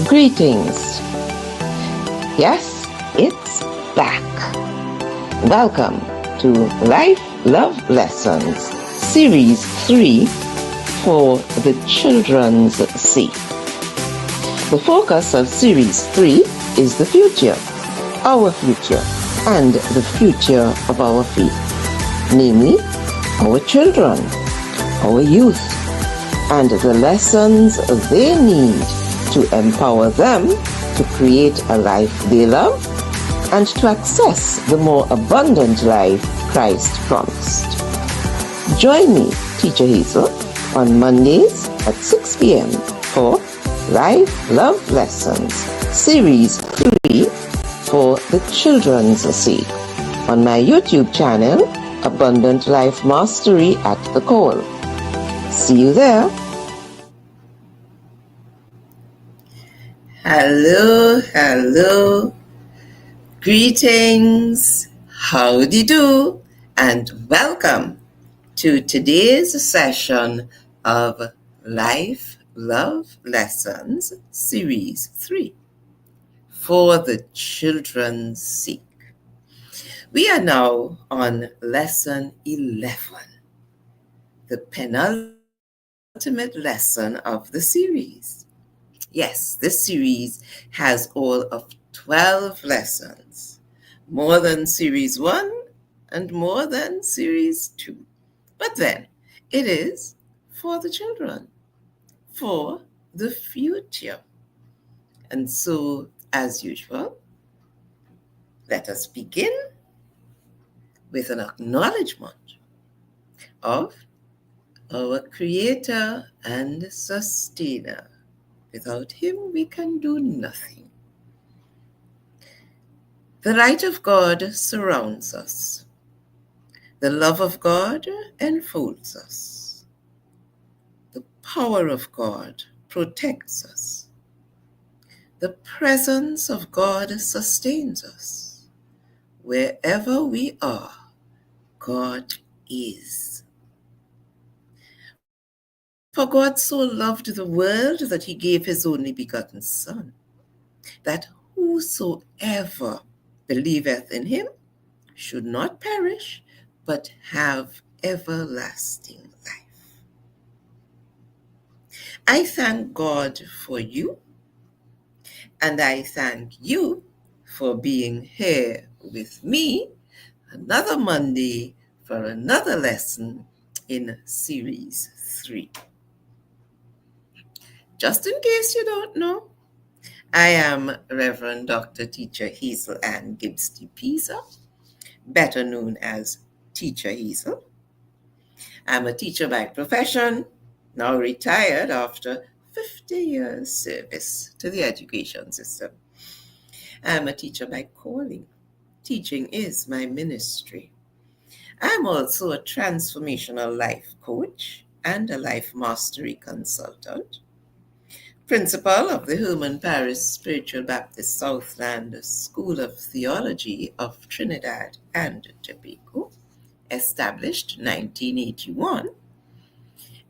Greetings. Yes, it's back. Welcome to Life Love Lessons, Series 3 for the Children's Sake. The focus of Series 3 is the future, our future, and the future of our faith, namely our children, our youth, and the lessons they need to empower them to create a life they love and to access the more abundant life Christ promised. Join me, Teacher Hazel, on Mondays at 6 p.m. for Life Love Lessons, Series 3 for the Children's Sake, on my YouTube channel, Abundant Life Mastery at the C.A.L.L. See you there. Hello. Greetings, howdy do, and welcome to today's session of Life Love Lessons Series 3 for the Children's Sake. We are now on Lesson 11, the penultimate lesson of the series. Yes, this series has all of 12 lessons, more than Series 1 and more than Series 2. But then, it is for the children, for the future. And so, as usual, let us begin with an acknowledgement of our Creator and Sustainer. Without Him, we can do nothing. The light of God surrounds us. The love of God enfolds us. The power of God protects us. The presence of God sustains us. Wherever we are, God is. For God so loved the world that He gave His only begotten Son, that whosoever believeth in Him should not perish, but have everlasting life. I thank God for you, and I thank you for being here with me another Monday for another lesson in Series 3. Just in case you don't know, I am Reverend Dr. Teacher Hazel Ann Gibbs DePisa, better known as Teacher Hazel. I'm a teacher by profession, now retired after 50 years service to the education system. I'm a teacher by calling. Teaching is my ministry. I'm also a transformational life coach and a life mastery consultant, principal of the Herman Paris Spiritual Baptist Southland School of Theology of Trinidad and Tobago, established 1981,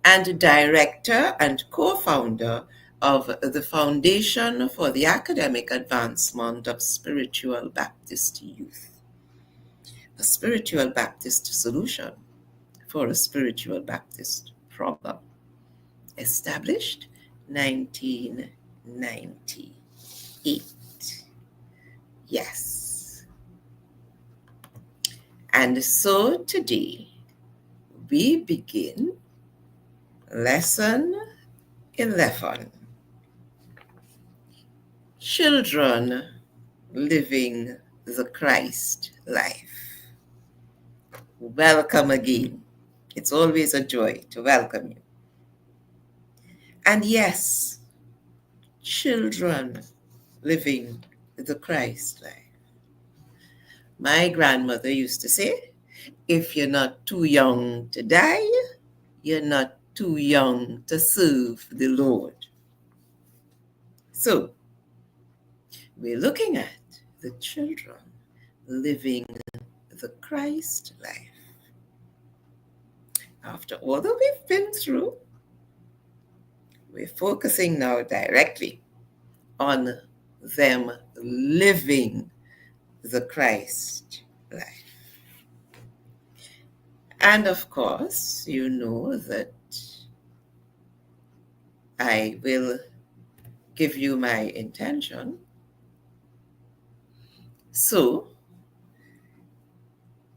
and director and co-founder of the Foundation for the Academic Advancement of Spiritual Baptist Youth, a spiritual Baptist solution for a spiritual Baptist problem, established 1998. Yes. And so today we begin Lesson 11. Children living the Christ life. Welcome again. It's always a joy to welcome you. And yes, children living the Christ life. My grandmother used to say, if you're not too young to die, you're not too young to serve the Lord. So, we're looking at the children living the Christ life. After all that we've been through, we're focusing now directly on them living the Christ life. And of course, you know that I will give you my intention. So,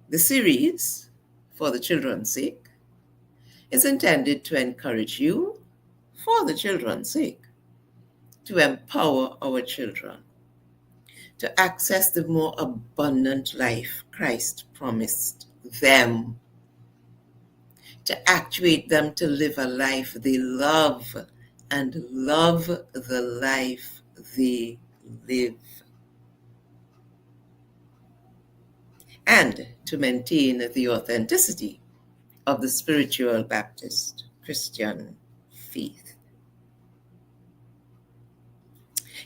the series, For the Children's Sake, is intended to encourage you, for the children's sake, to empower our children to access the more abundant life Christ promised them, to actuate them to live a life they love and love the life they live, and to maintain the authenticity of the spiritual Baptist Christian faith.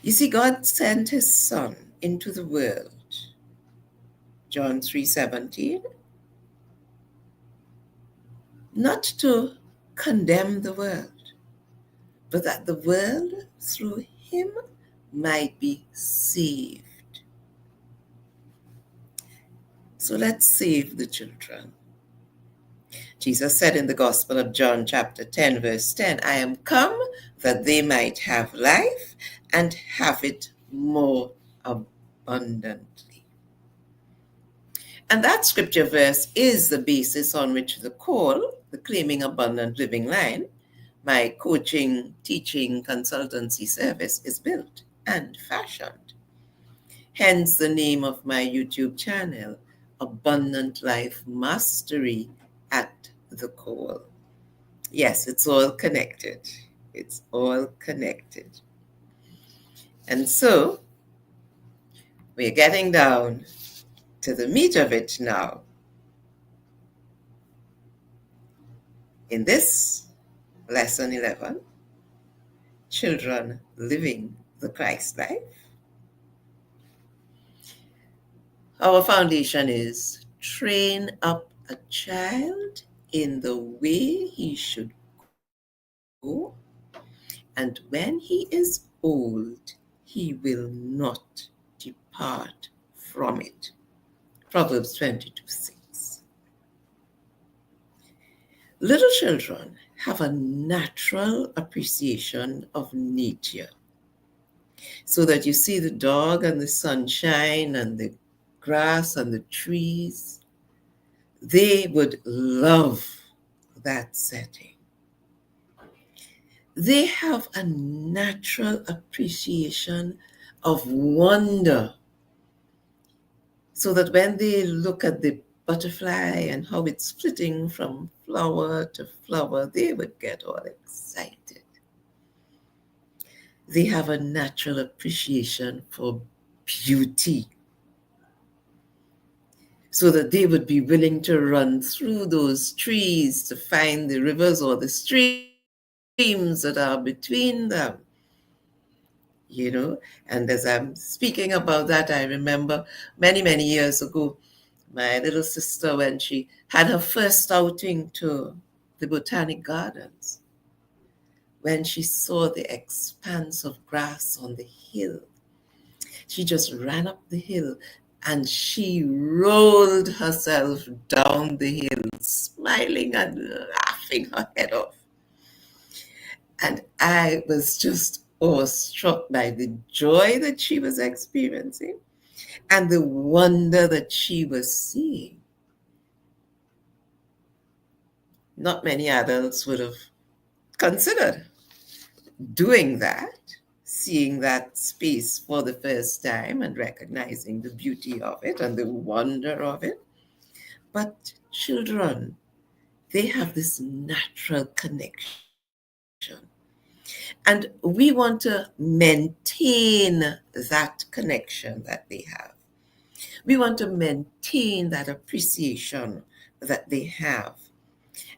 You see, God sent his Son into the world, John 3:17, not to condemn the world, but that the world through him might be saved. So let's save the children. Jesus said in the Gospel of John, chapter 10, verse 10, I am come that they might have life and have it more abundantly. And that scripture verse is the basis on which the call, the Claiming Abundant Living line, my coaching, teaching, consultancy service, is built and fashioned. Hence the name of my YouTube channel, Abundant Life Mastery at the Call. Yes, it's all connected. It's all connected. And so we're getting down to the meat of it now. In this lesson 11, Children Living the Christ Life, our foundation is train up a child in the way he should go, and when he is old, he will not depart from it. Proverbs 22:6. Little children have a natural appreciation of nature, so that you see the dog and the sunshine and the grass and the trees, they would love that setting. They have a natural appreciation of wonder, so that when they look at the butterfly and how it's flitting from flower to flower, they would get all excited. They have a natural appreciation for beauty, so that they would be willing to run through those trees to find the rivers or the streams that are between them. You know, and as I'm speaking about that, I remember many, many years ago, my little sister, when she had her first outing to the Botanic Gardens, when she saw the expanse of grass on the hill, she just ran up the hill and she rolled herself down the hill, smiling and laughing her head off. And I was just awestruck by the joy that she was experiencing and the wonder that she was seeing. Not many adults would have considered doing that, seeing that space for the first time and recognizing the beauty of it and the wonder of it. But children, they have this natural connection. And we want to maintain that connection that they have. We want to maintain that appreciation that they have.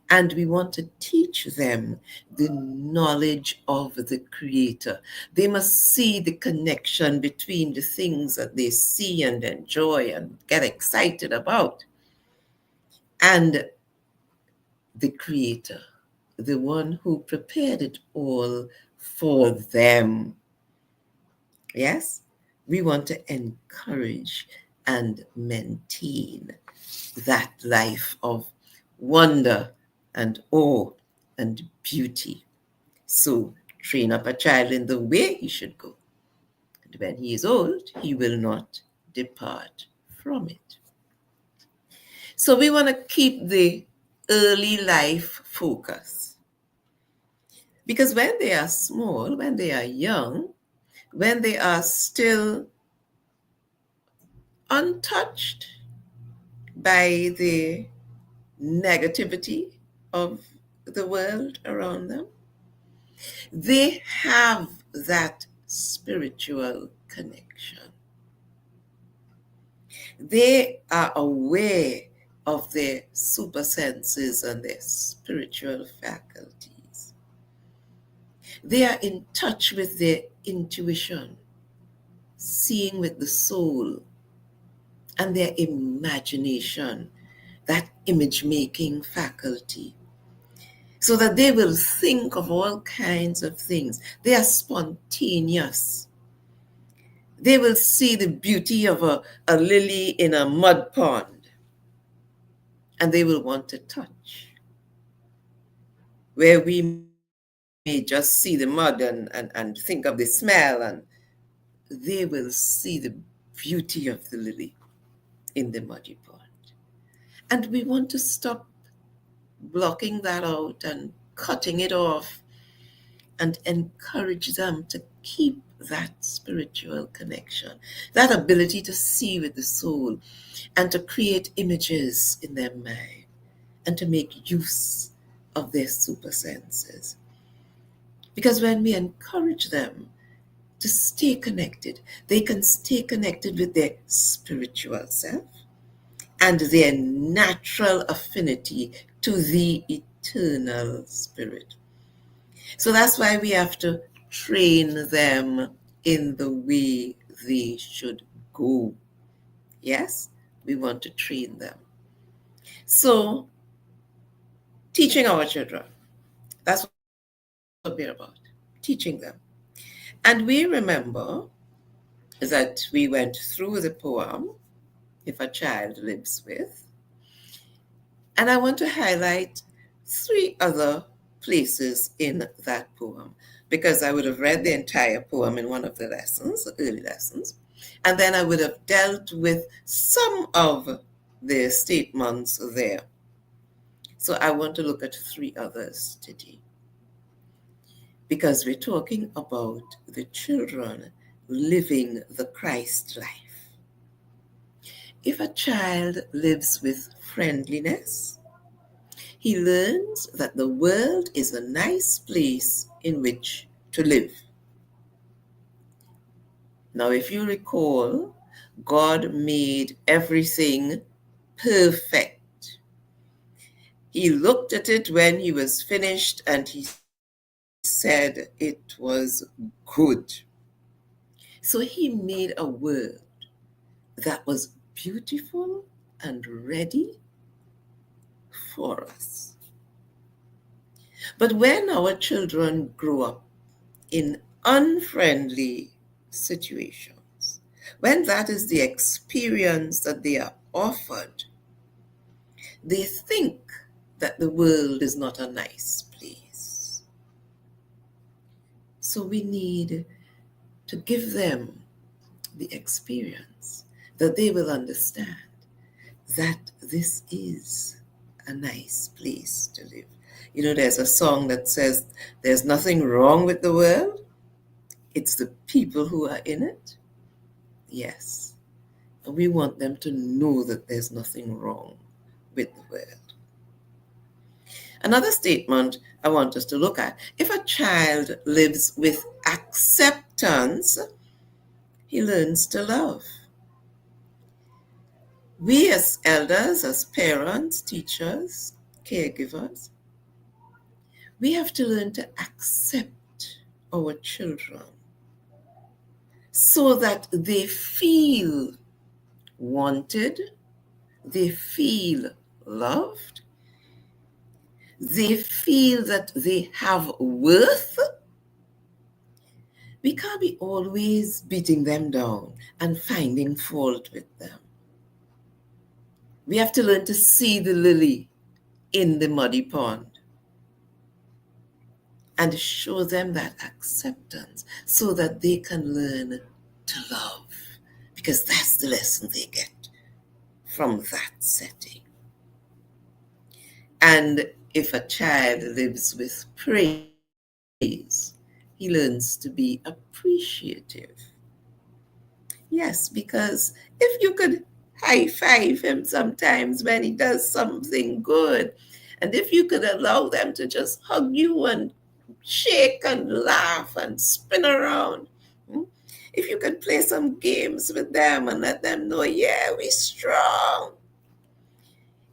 And we want to teach them the knowledge of the Creator. They must see the connection between the things that they see and enjoy and get excited about and the Creator, the one who prepared it all for them. Yes, we want to encourage and maintain that life of wonder and awe and beauty. So, train up a child in the way he should go, and when he is old, he will not depart from it. So, we want to keep the early life focus because when they are small, when they are young, when they are still untouched by the negativity of the world around them, they have that spiritual connection. They are aware of their super senses and their spiritual faculties. They are in touch with their intuition, seeing with the soul, and their imagination, that image making faculty, so that they will think of all kinds of things. They are spontaneous. They will see the beauty of a lily in a mud pond and they will want to touch. Where we may just see the mud and think of the smell, and they will see the beauty of the lily in the muddy pond. And we want to stop blocking that out and cutting it off and encourage them to keep that spiritual connection, that ability to see with the soul and to create images in their mind and to make use of their super senses. Because when we encourage them to stay connected, they can stay connected with their spiritual self and their natural affinity to the eternal spirit. So that's why we have to train them in the way they should go. Yes, we want to train them. So, teaching our children, that's what we're about, teaching them. And we remember that we went through the poem, If a Child Lives With, and I want to highlight 3 other places in that poem because I would have read the entire poem in one of the lessons, the early lessons, and then I would have dealt with some of the statements there. So I want to look at 3 others today because we're talking about the children living the Christ life. If a child lives with friendliness, he learns that the world is a nice place in which to live. Now, if you recall, God made everything perfect. He looked at it when he was finished and he said it was good. So he made a world that was beautiful and ready for us. But when our children grow up in unfriendly situations, when that is the experience that they are offered, they think that the world is not a nice place. So we need to give them the experience that they will understand that this is a nice place to live. You know, there's a song that says, there's nothing wrong with the world, it's the people who are in it. Yes. And we want them to know that there's nothing wrong with the world. Another statement I want us to look at, if a child lives with acceptance, he learns to love. We as elders, as parents, teachers, caregivers, we have to learn to accept our children so that they feel wanted, they feel loved, they feel that they have worth, We can't be always beating them down and finding fault with them. We have to learn to see the lily in the muddy pond and show them that acceptance so that they can learn to love, because that's the lesson they get from that setting. And if a child lives with praise, he learns to be appreciative. Yes, because if you could high five him sometimes when he does something good, and if you could allow them to just hug you and shake and laugh and spin around, hmm, if you could play some games with them and let them know, yeah, we're strong.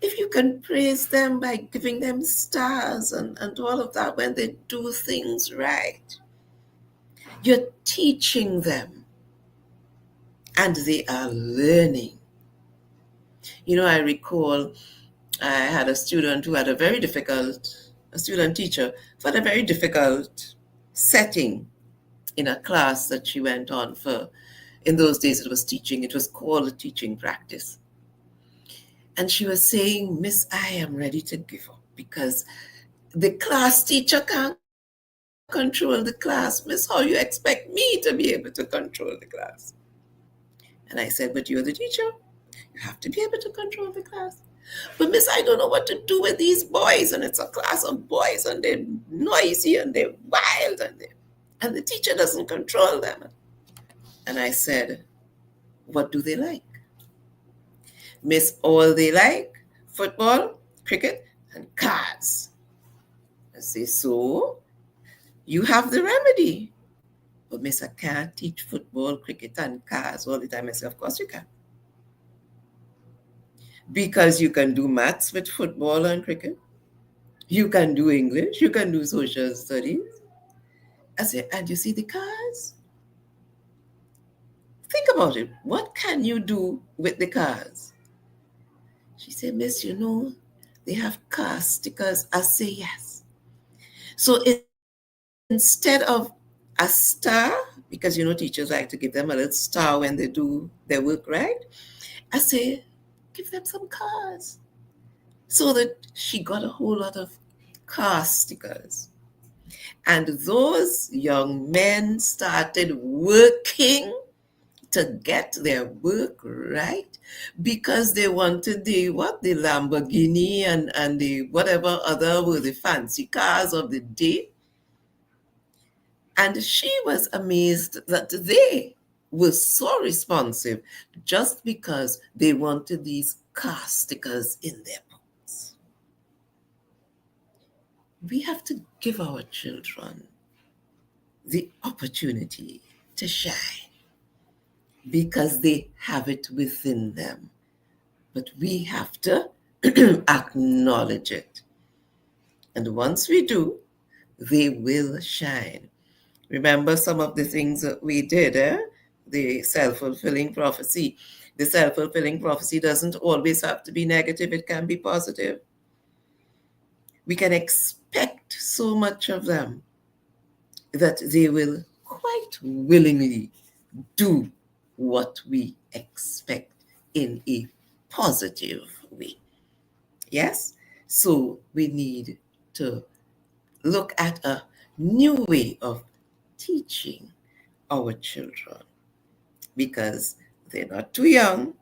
If you can praise them by giving them stars and all of that when they do things right, you're teaching them and they are learning. I recall I had a student who had a student teacher who had a very difficult setting in a class that she went on for. In those days, it was teaching, it was called a teaching practice. And she was saying, Miss, I am ready to give up because the class teacher can't control the class. Miss, how you expect me to be able to control the class? And I said, but you're the teacher. You have to be able to control the class. But Miss, I don't know what to do with these boys, and it's a class of boys, and they're noisy and they're wild, and the teacher doesn't control them. And I said, what do they like? Miss, all they like, football, cricket, and cards. I say, so you have the remedy. But Miss, I can't teach football, cricket, and cars all the time. I say, of course you can. Because you can do maths with football and cricket. You can do English. You can do social studies. I say, and you see the cars? Think about it. What can you do with the cars? She said, Miss, they have car stickers. I say, yes. So instead of a star, because teachers like to give them a little star when they do their work right, I say, give them some cars. So that she got a whole lot of car stickers. And those young men started working to get their work right because they wanted the Lamborghini and the whatever other were the fancy cars of the day. And she was amazed that they were so responsive just because they wanted these car stickers in their books. We have to give our children the opportunity to shine because they have it within them. But we have to acknowledge it. And once we do, they will shine. Remember some of the things that we did, the self-fulfilling prophecy. The self-fulfilling prophecy doesn't always have to be negative, it can be positive. We can expect so much of them that they will quite willingly do what we expect in a positive way. Yes? So we need to look at a new way of teaching our children because they're not too young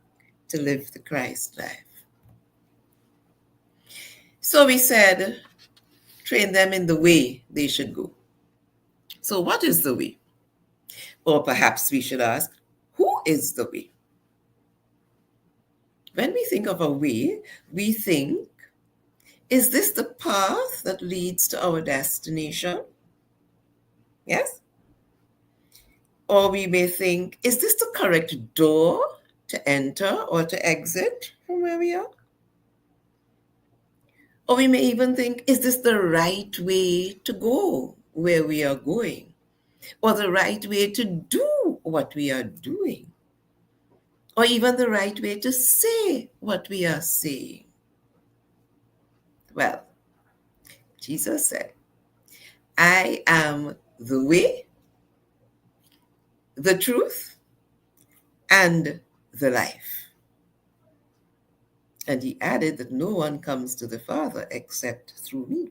to live the Christ life. So we said, train them in the way they should go. So, what is the way? Or perhaps we should ask, who is the way? When we think of a way, we think, is this the path that leads to our destination? Yes? Or we may think, is this the correct door to enter or to exit from where we are? Or we may even think, is this the right way to go where we are going? Or the right way to do what we are doing? Or even the right way to say what we are saying? Well, Jesus said, I am the way, the truth, and the life. And he added that no one comes to the Father except through me.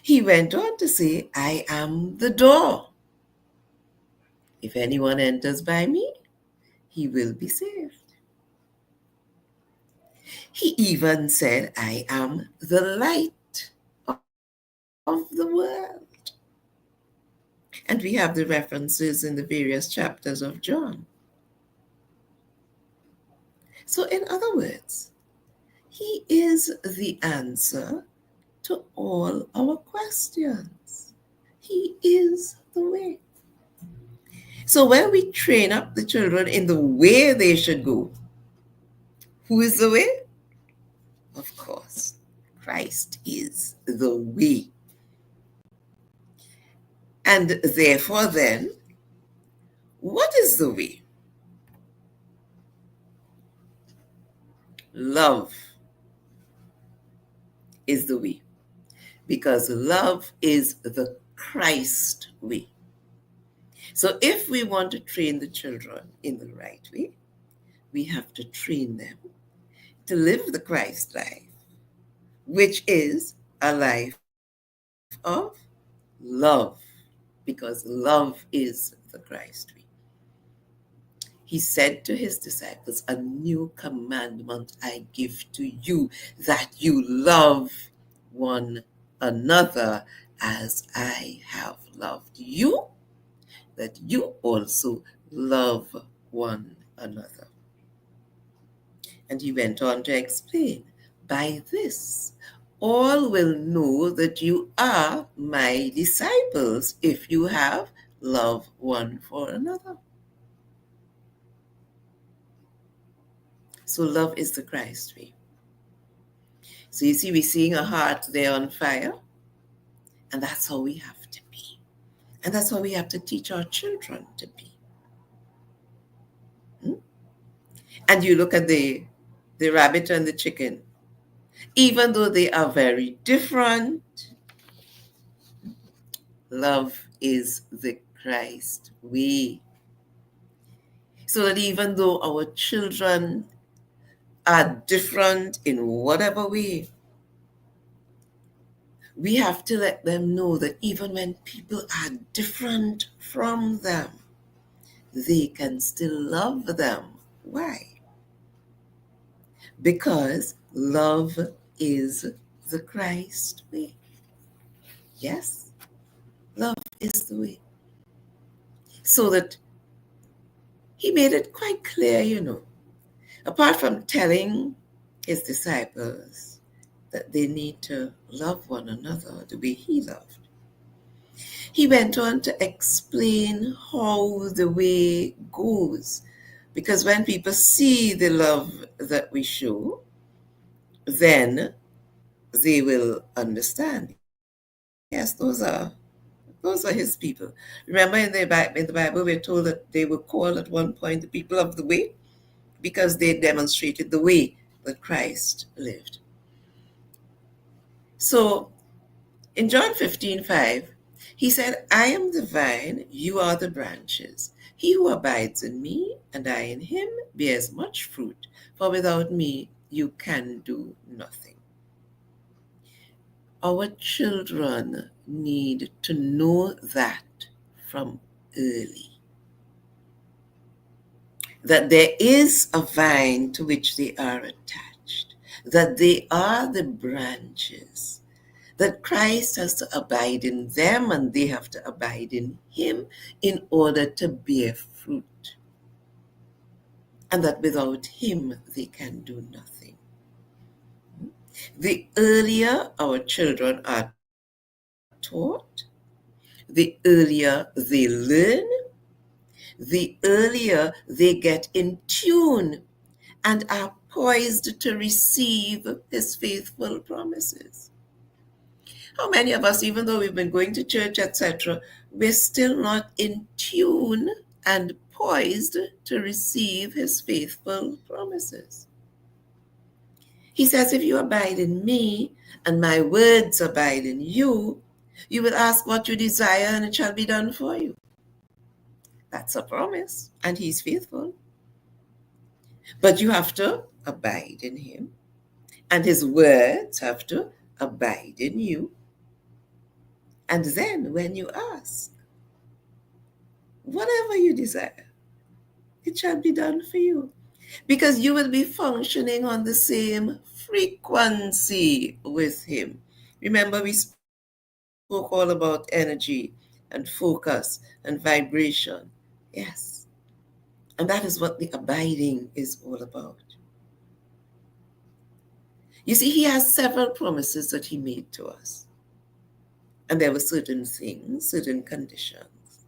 He went on to say, I am the door. If anyone enters by me, he will be saved. He even said, I am the light of the world. And we have the references in the various chapters of John. So, in other words, he is the answer to all our questions. He is the way. So, when we train up the children in the way they should go, who is the way? Of course, Christ is the way. And therefore, then, what is the way? Love is the way, because love is the Christ way. So if we want to train the children in the right way, we have to train them to live the Christ life, which is a life of love, because love is the Christ way. He said to his disciples, a new commandment I give to you, that you love one another as I have loved you, that you also love one another. And he went on to explain, by this, all will know that you are my disciples if you have love one for another. So love is the Christ way. So you see, we're seeing a heart there on fire, and that's how we have to be. And that's how we have to teach our children to be. And you look at the rabbit and the chicken. Even though they are very different, love is the Christ way. So that even though our children are different in whatever way, we have to let them know that even when people are different from them, they can still love them. Why? Because love is the Christ way. Yes, love is the way. So that he made it quite clear, apart from telling his disciples that they need to love one another the way he loved, he went on to explain how the way goes. Because when people see the love that we show, then they will understand. Yes, those are his people. Remember in the Bible, we're told that they were called at one point the people of the way, because they demonstrated the way that Christ lived. So in John 15:5, he said, I am the vine, you are the branches. He who abides in me and I in him bears much fruit, for without me you can do nothing. Our children need to know that from early, that there is a vine to which they are attached, that they are the branches, that Christ has to abide in them and they have to abide in him in order to bear fruit, and that without him they can do nothing. The earlier our children are taught, the earlier they learn, the earlier they get in tune and are poised to receive his faithful promises. How many of us, even though we've been going to church, etc., we're still not in tune and poised to receive his faithful promises? He says, if you abide in me and my words abide in you, You will ask what you desire, and it shall be done for you. That's a promise, and He's faithful. But you have to abide in Him, and His words have to abide in you. And then when you ask, whatever you desire, it shall be done for you. Because you will be functioning on the same frequency with Him. Remember, we spoke all about energy and focus and vibration. Yes. And that is what the abiding is all about. You see, He has several promises that He made to us. And there were certain things, certain conditions.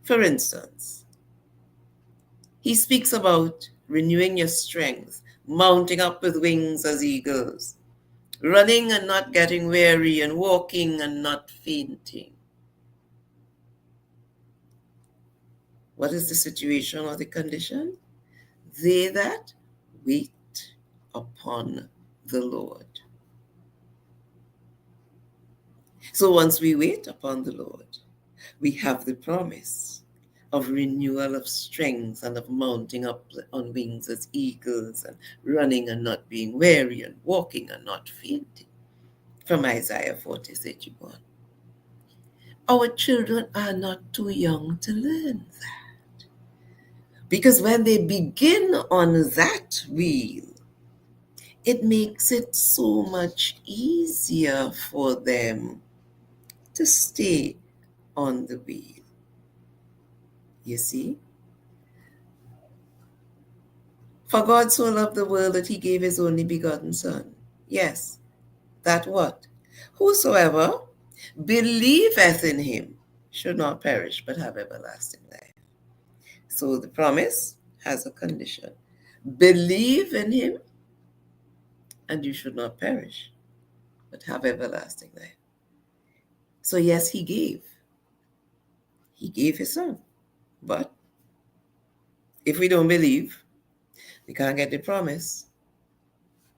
For instance, He speaks about renewing your strength, mounting up with wings as eagles, running and not getting weary, and walking and not fainting. What is the situation or the condition? They that wait upon the Lord. So once we wait upon the Lord, we have the promise of renewal of strength and of mounting up on wings as eagles and running and not being weary and walking and not fainting. From Isaiah 40:31. Our children are not too young to learn that. Because when they begin on that wheel, it makes it so much easier for them to stay on the wheel. You see? For God so loved the world that He gave His only begotten Son. Yes, that what? Whosoever believeth in Him should not perish but have everlasting life. So the promise has a condition. Believe in Him and you should not perish but have everlasting life. So yes, He gave. He gave His Son. But if we don't believe, we can't get the promise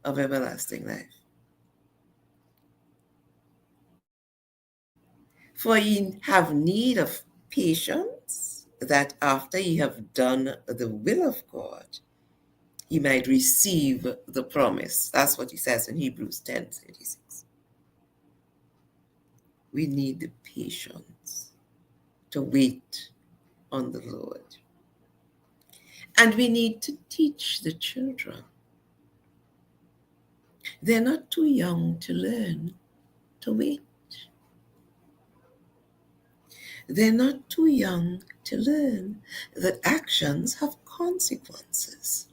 of everlasting life. For ye have need of patience, that after ye have done the will of God, ye might receive the promise. That's what He says in Hebrews 10:36. We need the patience to wait on the Lord. And we need to teach the children. They're not too young to learn to wait. They're not too young to learn that actions have consequences.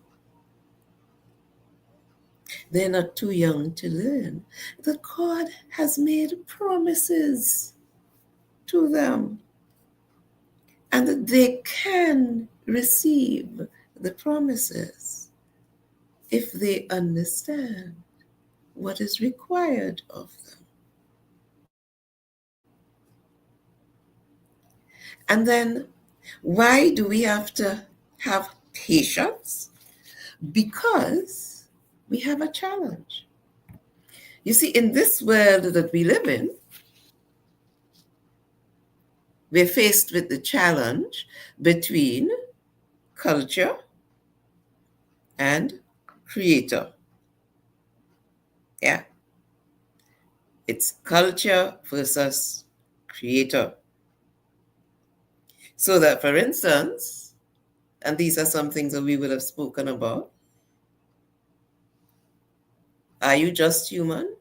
They're not too young to learn that God has made promises to them and that they can receive the promises if they understand what is required of them. And then, why do we have to have patience? Because we have a challenge. You see, in this world that we live in, we're faced with the challenge between culture and creator. Yeah. It's culture versus creator. So that, for instance, and these are some things that we will have spoken about, are you just human?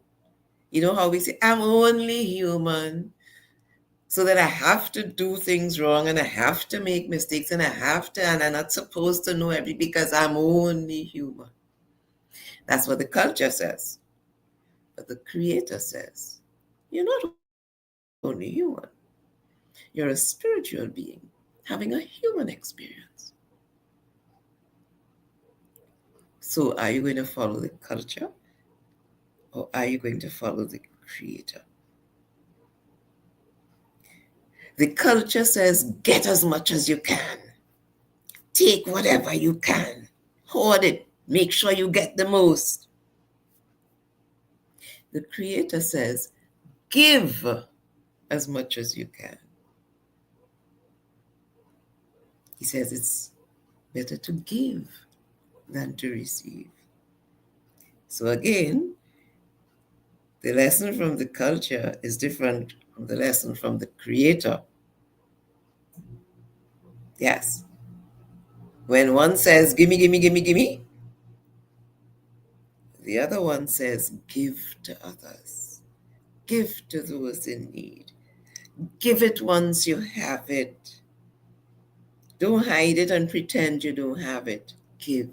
You know how we say, I'm only human. So that I have to do things wrong and I have to make mistakes and and I'm not supposed to know everything because I'm only human. That's what the culture says. But the Creator says, you're not only human, you're a spiritual being having a human experience. So are you going to follow the culture or are you going to follow the Creator? The culture says, get as much as you can. Take whatever you can. Hoard it. Make sure you get the most. The Creator says, give as much as you can. He says it's better to give than to receive. So again, the lesson from the culture is different from the lesson from the creator. Yes. When one says, gimme, gimme, gimme, gimme, the other one says, give to others. Give to those in need. Give it once you have it. Don't hide it and pretend you don't have it. Give,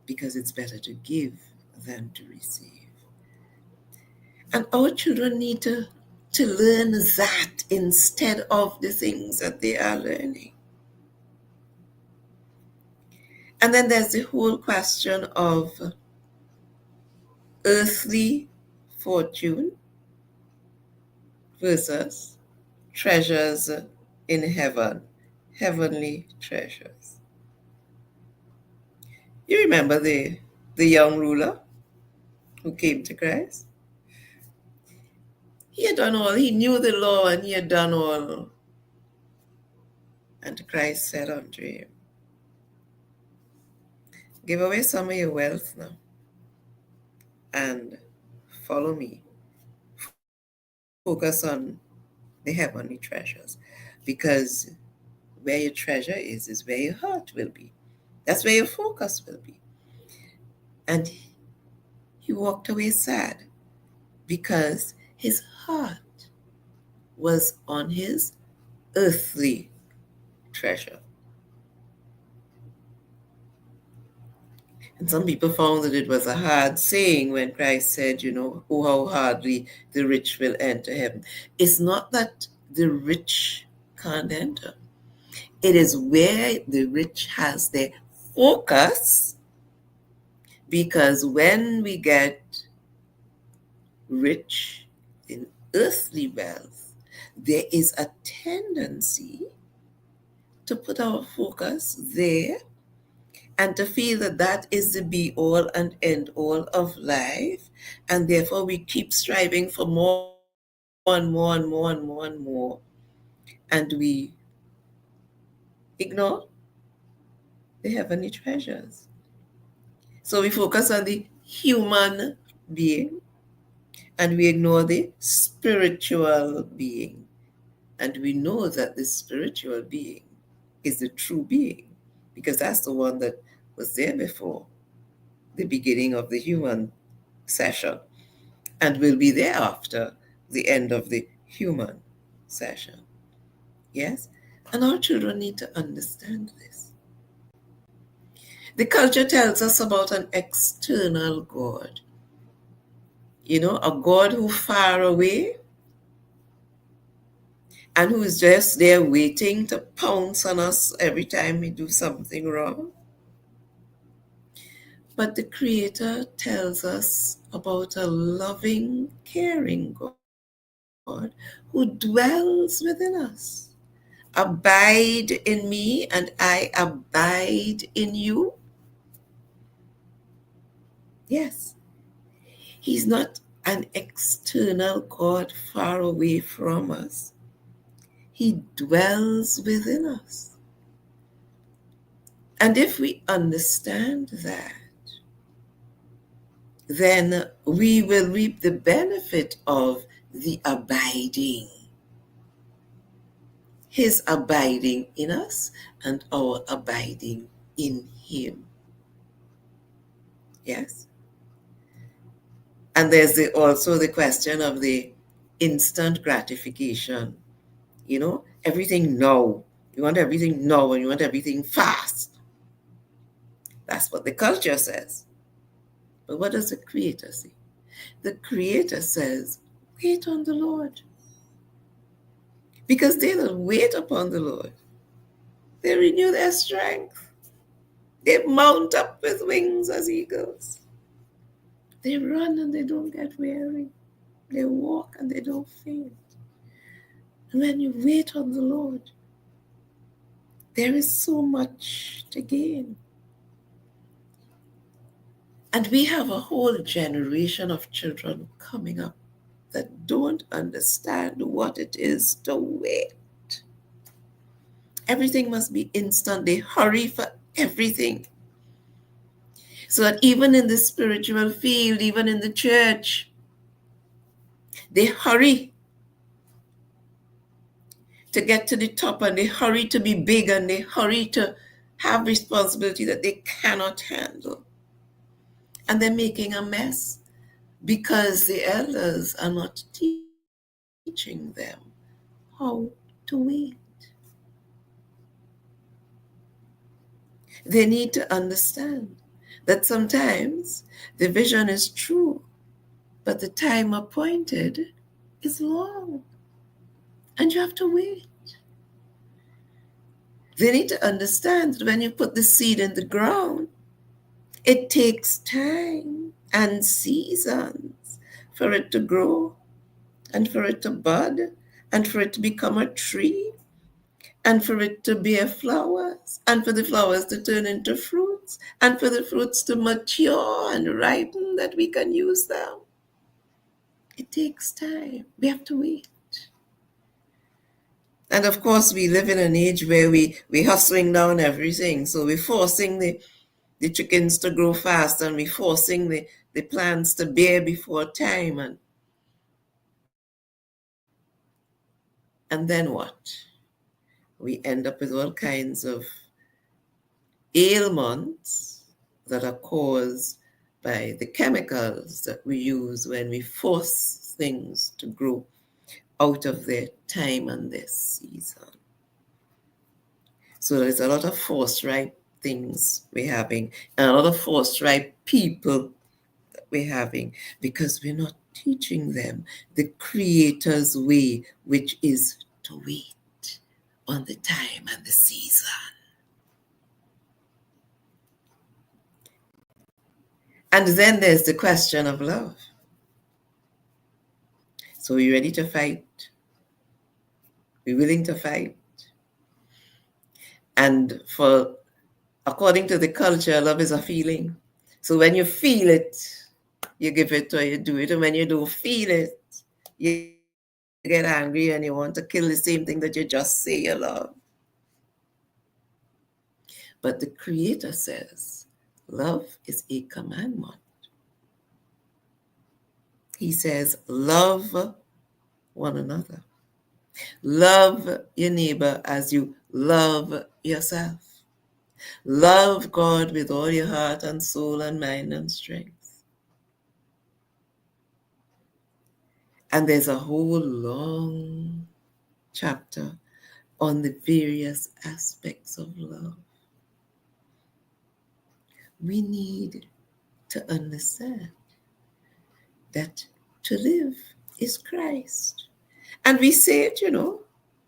because it's better to give than to receive. And our children need to learn that instead of the things that they are learning. And then there's the whole question of earthly fortune versus treasures in heaven, heavenly treasures. You remember the young ruler who came to Christ? He had done all, he knew the law and he had done all. And Christ said unto him, give away some of your wealth now and follow me. Focus on the heavenly treasures, because where your treasure is where your heart will be. That's where your focus will be. And he walked away sad because his heart was on his earthly treasure. And some people found that it was a hard saying when Christ said, oh, how hardly the rich will enter heaven. It's not that the rich can't enter. It is where the rich has their focus, because when we get rich in earthly wealth, there is a tendency to put our focus there and to feel that that is the be all and end all of life. And therefore we keep striving for more and more and more and more and more. And we ignore the heavenly treasures. So we focus on the human being and we ignore the spiritual being. And we know that the spiritual being is the true being, because that's the one that was there before the beginning of the human session and will be there after the end of the human session. Yes? And our children need to understand this. The culture tells us about an external God, a God who's far away and who is just there waiting to pounce on us every time we do something wrong. But the Creator tells us about a loving, caring God who dwells within us. Abide in me and I abide in you. Yes, He's not an external God far away from us. He dwells within us. And if we understand that, then we will reap the benefit of the abiding. His abiding in us and our abiding in Him. Yes? And there's also the question of the instant gratification. Everything now. You want everything now and you want everything fast. That's what the culture says. But what does the Creator say? The Creator says, wait on the Lord. Because they that wait upon the Lord, they renew their strength. They mount up with wings as eagles. They run and they don't get weary. They walk and they don't faint. And when you wait on the Lord, there is so much to gain. And we have a whole generation of children coming up that don't understand what it is to wait. Everything must be instant. They hurry for everything. So that even in the spiritual field, even in the church, they hurry to get to the top, and they hurry to be big, and they hurry to have responsibility that they cannot handle. And they're making a mess because the elders are not teaching them how to wait. They need to understand that sometimes the vision is true, but the time appointed is long, and you have to wait. They need to understand that when you put the seed in the ground, it takes time and seasons for it to grow, and for it to bud, and for it to become a tree, and for it to bear flowers, and for the flowers to turn into fruits, and for the fruits to mature and ripen that we can use them. It takes time. We have to wait. And of course, we live in an age where we hustling down everything. So we're forcing the chickens to grow fast, and we're forcing the plants to bear before time. And then what? We end up with all kinds of ailments that are caused by the chemicals that we use when we force things to grow out of their time and their season. So there's a lot of force ripe things we're having, and a lot of force ripe people that we're having, because we're not teaching them the Creator's way, which is to wait on the time and the season. And then there's the question of love. So we're ready to fight. We're willing to fight. And according to the culture, love is a feeling. So when you feel it, you give it or you do it. And when you don't feel it, you get angry and you want to kill the same thing that you just say you love. But the Creator says, love is a commandment. He says, love one another. Love your neighbor as you love yourself. Love God with all your heart and soul and mind and strength. And there's a whole long chapter on the various aspects of love. We need to understand that to live is Christ. And we say it,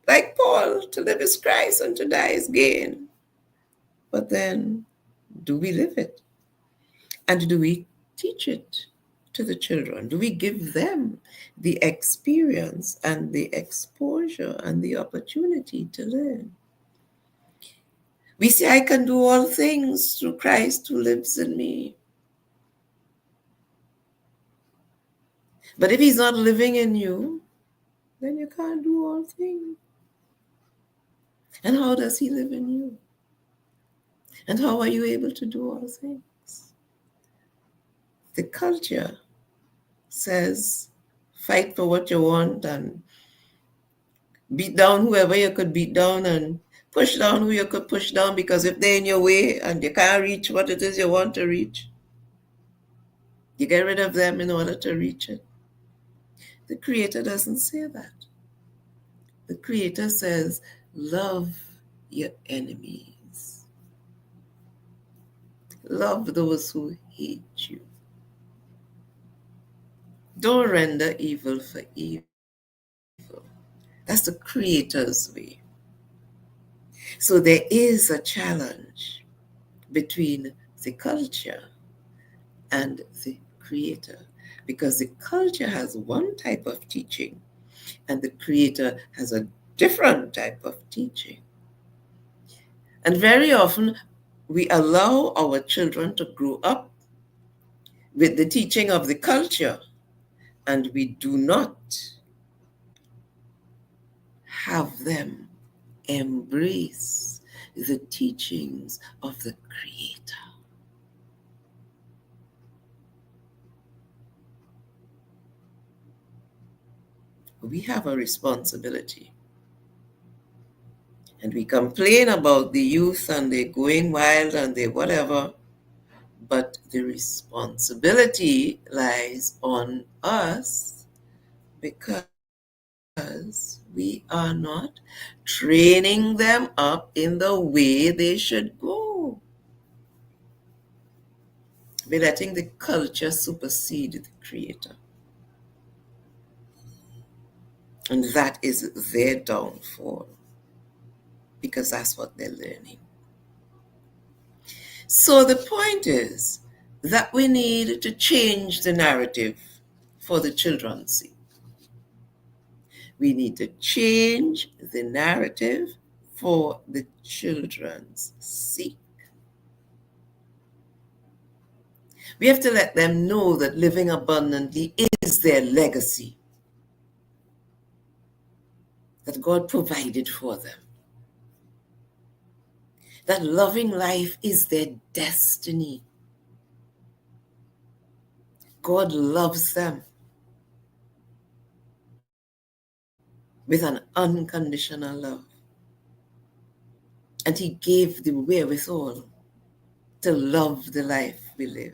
like Paul, to live is Christ and to die is gain. But then, do we live it? And do we teach it to the children? Do we give them the experience and the exposure and the opportunity to learn? We say, I can do all things through Christ who lives in me. But if he's not living in you, then you can't do all things. And how does he live in you? And how are you able to do all things? The culture says, fight for what you want and beat down whoever you could beat down and push down who you could push down, because if they're in your way and you can't reach what it is you want to reach, you get rid of them in order to reach it. The Creator doesn't say that. The Creator says, love your enemies. Love those who hate you. Don't render evil for evil. That's the Creator's way. So there is a challenge between the culture and the Creator, because the culture has one type of teaching and the Creator has a different type of teaching. And very often we allow our children to grow up with the teaching of the culture and we do not have them embrace the teachings of the Creator. We have a responsibility. And we complain about the youth and they're going wild and they whatever, but the responsibility lies on us because we are not training them up in the way they should go. We're letting the culture supersede the Creator. And that is their downfall because that's what they're learning. So the point is that we need to change the narrative for the children's sake. We need to change the narrative for the children's sake. We have to let them know that living abundantly is their legacy, that God provided for them, that loving life is their destiny. God loves them with an unconditional love. And He gave the wherewithal to love the life we live.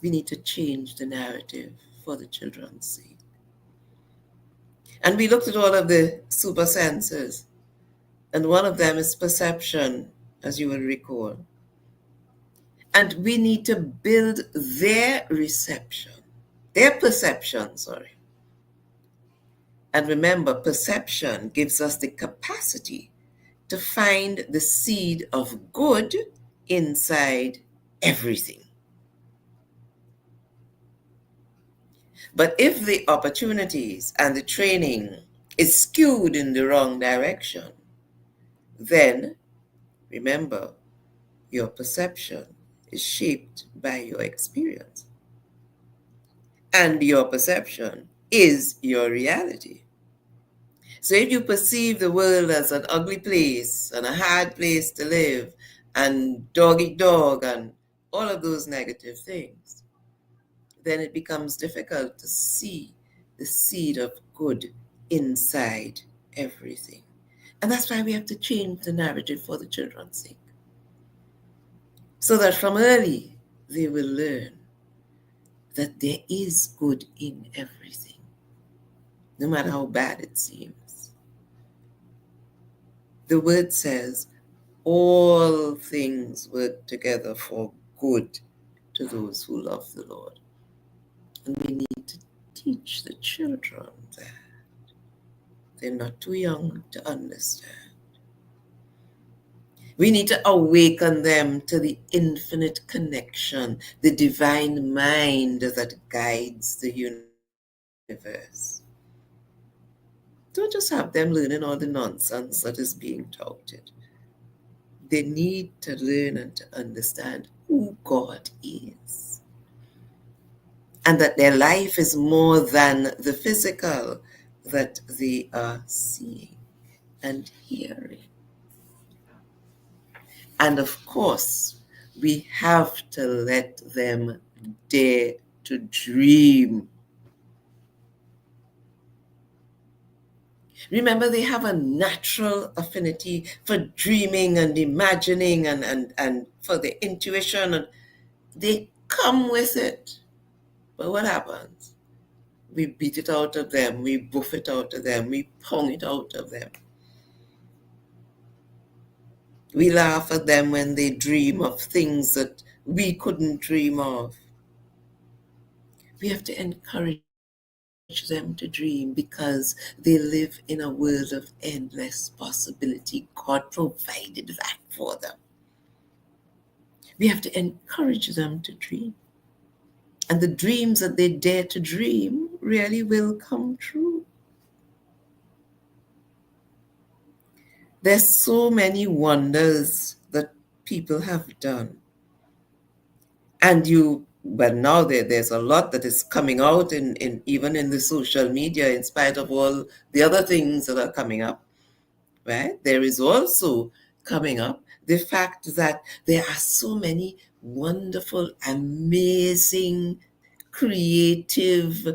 We need to change the narrative for the children's sake. And we looked at all of the super senses, and one of them is perception, as you will recall. And we need to build their perception, sorry. And remember, perception gives us the capacity to find the seed of good inside everything. But if the opportunities and the training is skewed in the wrong direction, then remember, your perception is shaped by your experience. And your perception is your reality. So if you perceive the world as an ugly place and a hard place to live and dog eat dog and all of those negative things, then it becomes difficult to see the seed of good inside everything. And that's why we have to change the narrative for the children's sake. So that from early they will learn that there is good in everything, no matter how bad it seems. The word says, all things work together for good to those who love the Lord. And we need to teach the children that. They're not too young to understand. We need to awaken them to the infinite connection, the divine mind that guides the universe. Don't just have them learning all the nonsense that is being touted. They need to learn and to understand who God is. And that their life is more than the physical that they are seeing and hearing. And of course, we have to let them dare to dream. Remember, they have a natural affinity for dreaming and imagining and for the intuition, and they come with it. But what happens? We beat it out of them, we buff it out of them, we pound it out of them. We laugh at them when they dream of things that we couldn't dream of. We have to encourage them to dream because they live in a world of endless possibility. God provided that for them. We have to encourage them to dream. And the dreams that they dare to dream really will come true. There's so many wonders that people have done. And you But now there's a lot that is coming out in even in the social media, in spite of all the other things that are coming up, right? There is also coming up the fact that there are so many wonderful, amazing, creative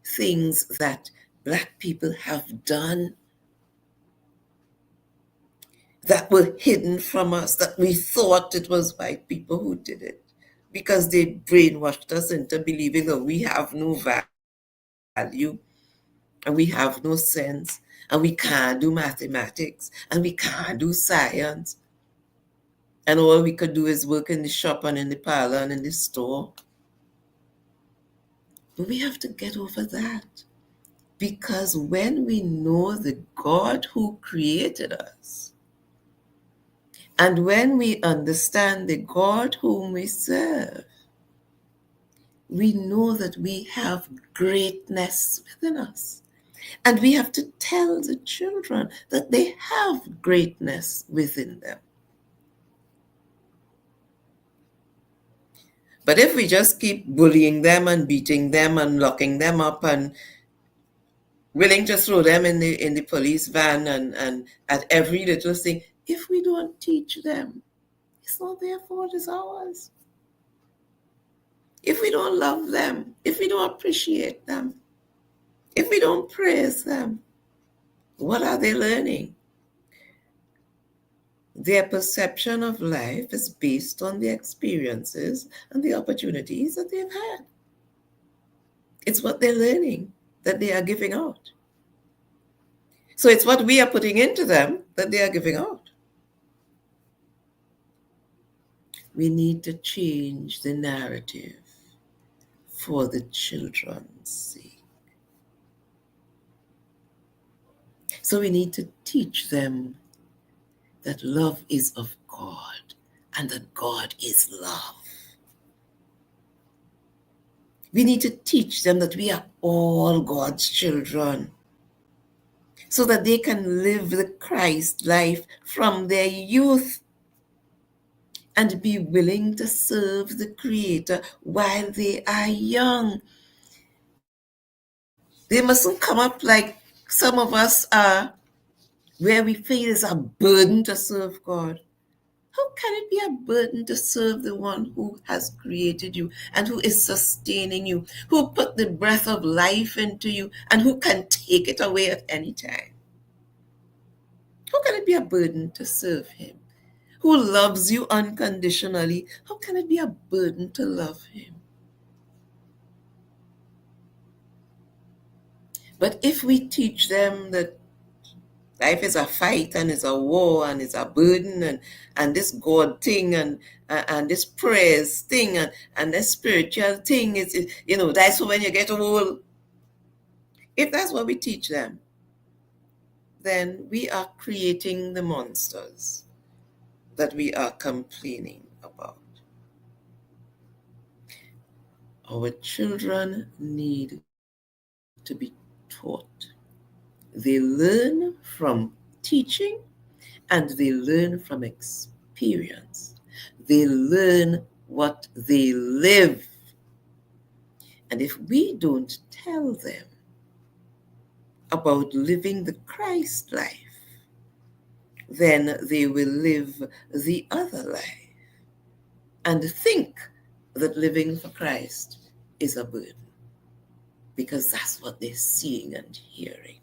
things that Black people have done that were hidden from us, that we thought it was white people who did it because they brainwashed us into believing that we have no value and we have no sense and we can't do mathematics and we can't do science. And all we could do is work in the shop and in the parlor and in the store. But we have to get over that. Because when we know the God who created us, and when we understand the God whom we serve, we know that we have greatness within us. And we have to tell the children that they have greatness within them. But if we just keep bullying them and beating them and locking them up and willing to throw them in the police van and at every little thing, if we don't teach them, it's not their fault, it's ours. If we don't love them, if we don't appreciate them, if we don't praise them, what are they learning? Their perception of life is based on the experiences and the opportunities that they've had. It's what they're learning that they are giving out. So it's what we are putting into them that they are giving out. We need to change the narrative for the children's sake. So we need to teach them that love is of God and that God is love. We need to teach them that we are all God's children so that they can live the Christ life from their youth and be willing to serve the Creator while they are young. They mustn't come up like some of us are, where we feel it's a burden to serve God. How can it be a burden to serve the one who has created you and who is sustaining you, who put the breath of life into you and who can take it away at any time? How can it be a burden to serve him? Who loves you unconditionally? How can it be a burden to love him? But if we teach them that life is a fight and it's a war and it's a burden and this God thing and this prayers thing and this spiritual thing is, that's when you get old. If that's what we teach them, then we are creating the monsters that we are complaining about. Our children need to be taught. They learn from teaching and they learn from experience. They learn what they live. And if we don't tell them about living the Christ life, then they will live the other life and think that living for Christ is a burden, because that's what they're seeing and hearing.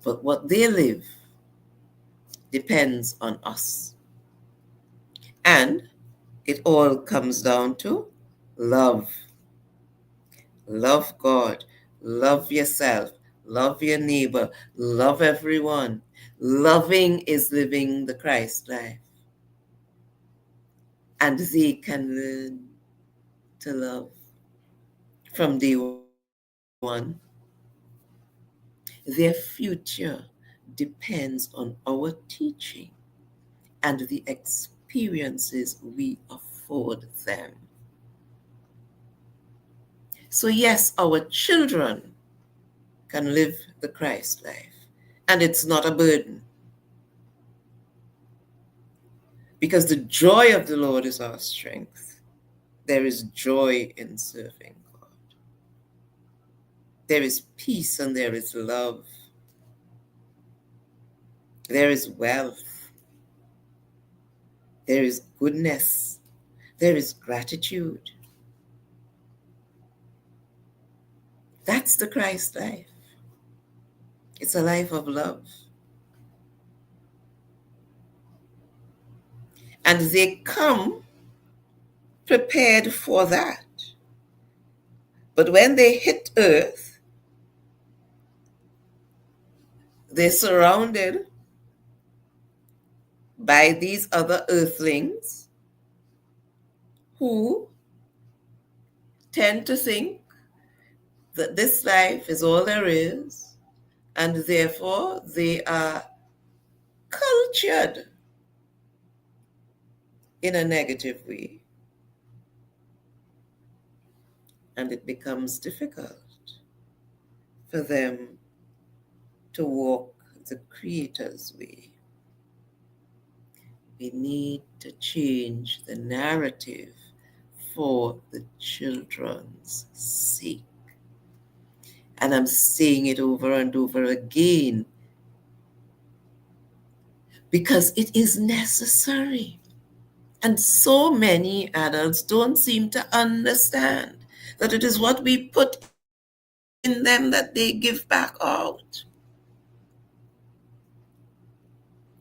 But what they live depends on us. And it all comes down to love. Love God, love yourself, love your neighbor, love everyone. Loving is living the Christ life. And they can learn to love from day one. Their future depends on our teaching and the experiences we afford them. So, yes, our children can live the Christ life, and it's not a burden, because the joy of the Lord is our strength. There is joy in serving God. There is peace and there is love. There is wealth. There is goodness. There is gratitude. That's the Christ life. It's a life of love. And they come prepared for that. But when they hit earth, they're surrounded by these other earthlings who tend to think that this life is all there is, and therefore they are cultured in a negative way, and it becomes difficult for them to walk the Creator's way. We need to change the narrative for the children's sake. And I'm saying it over and over again because it is necessary. And so many adults don't seem to understand that it is what we put in them that they give back out.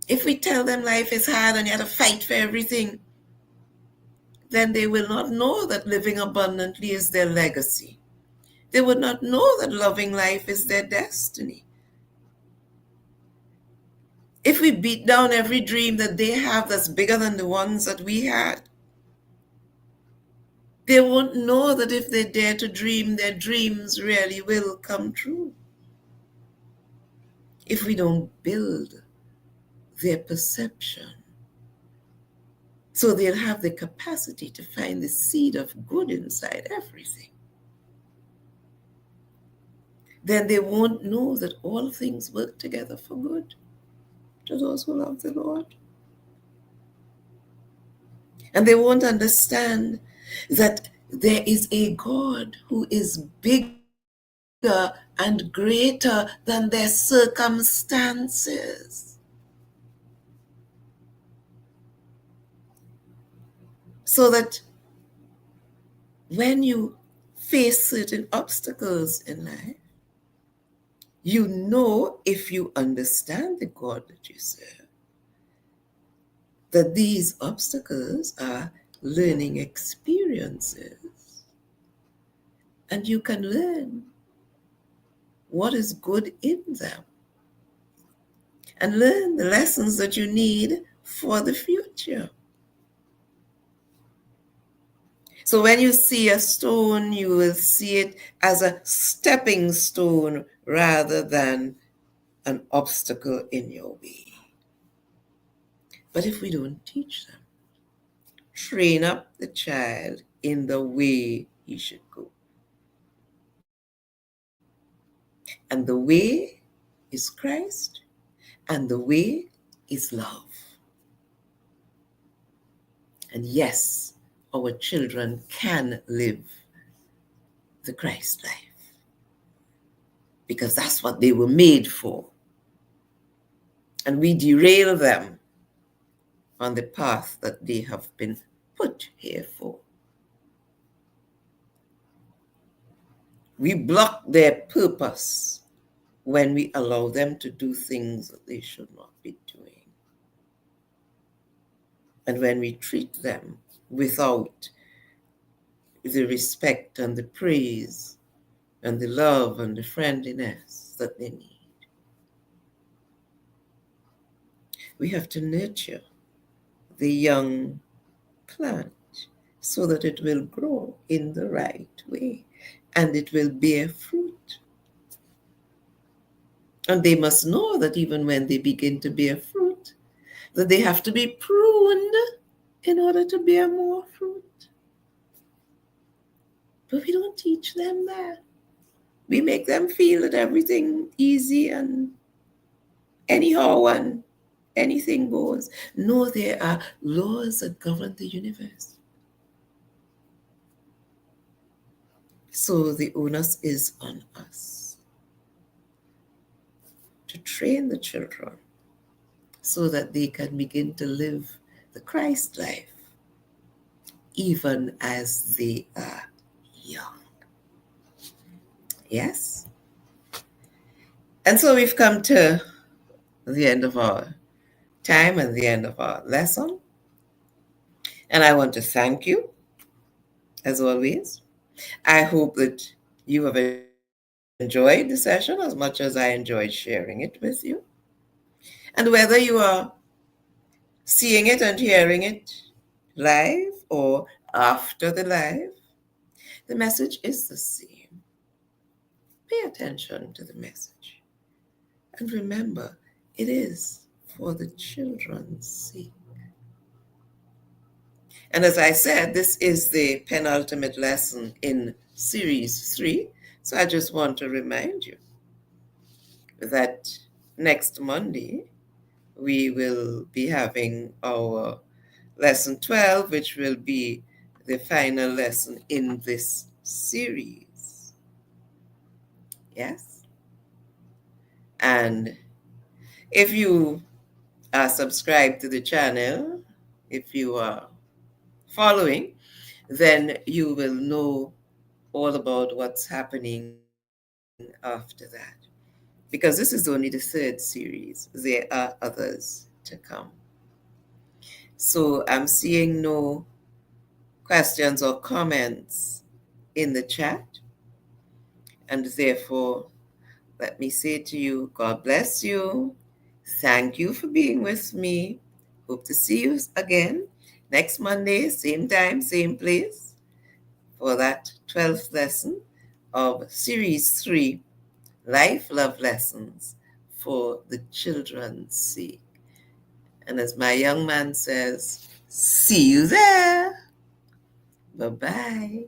If we tell them life is hard and you have to fight for everything, then they will not know that living abundantly is their legacy. They would not know that loving life is their destiny. If we beat down every dream that they have that's bigger than the ones that we had, they won't know that if they dare to dream, their dreams really will come true. If we don't build their perception, so they'll have the capacity to find the seed of good inside everything, then they won't know that all things work together for good to those who love the Lord. And they won't understand that there is a God who is bigger and greater than their circumstances. So that when you face certain obstacles in life, you know, if you understand the God that you serve, that these obstacles are learning experiences. And you can learn what is good in them and learn the lessons that you need for the future. So when you see a stone, you will see it as a stepping stone rather than an obstacle in your way. But if we don't teach them, train up the child in the way he should go. And the way is Christ, and the way is love. And yes, our children can live the Christ life because that's what they were made for. And we derail them on the path that they have been put here for. We block their purpose when we allow them to do things that they should not be doing. And when we treat them without the respect and the praise and the love and the friendliness that they need. We have to nurture the young plant so that it will grow in the right way and it will bear fruit. And they must know that even when they begin to bear fruit, that they have to be pruned in order to bear more fruit. But we don't teach them that. We make them feel that everything easy and anyhow and anything goes. No, there are laws that govern the universe. So the onus is on us to train the children so that they can begin to live the Christ life even as they are young. Yes? And so we've come to the end of our time and the end of our lesson. And I want to thank you, as always. I hope that you have enjoyed the session as much as I enjoyed sharing it with you. And whether you are seeing it and hearing it live or after the live, the message is the same. Pay attention to the message. And remember, it is for the children's sake. And as I said, this is the penultimate lesson in Series 3. So I just want to remind you that next Monday we will be having our lesson 12, which will be the final lesson in this series. Yes? And if you are subscribed to the channel, if you are following, then you will know all about what's happening after that. Because this is only the third series, there are others to come. So I'm seeing no questions or comments in the chat, and therefore, let me say to you, God bless you. Thank you for being with me. Hope to see you again next Monday, same time, same place, for that 12th lesson of Series 3, Life Love Lessons for the Children's Sake. And as my young man says, see you there. Bye-bye.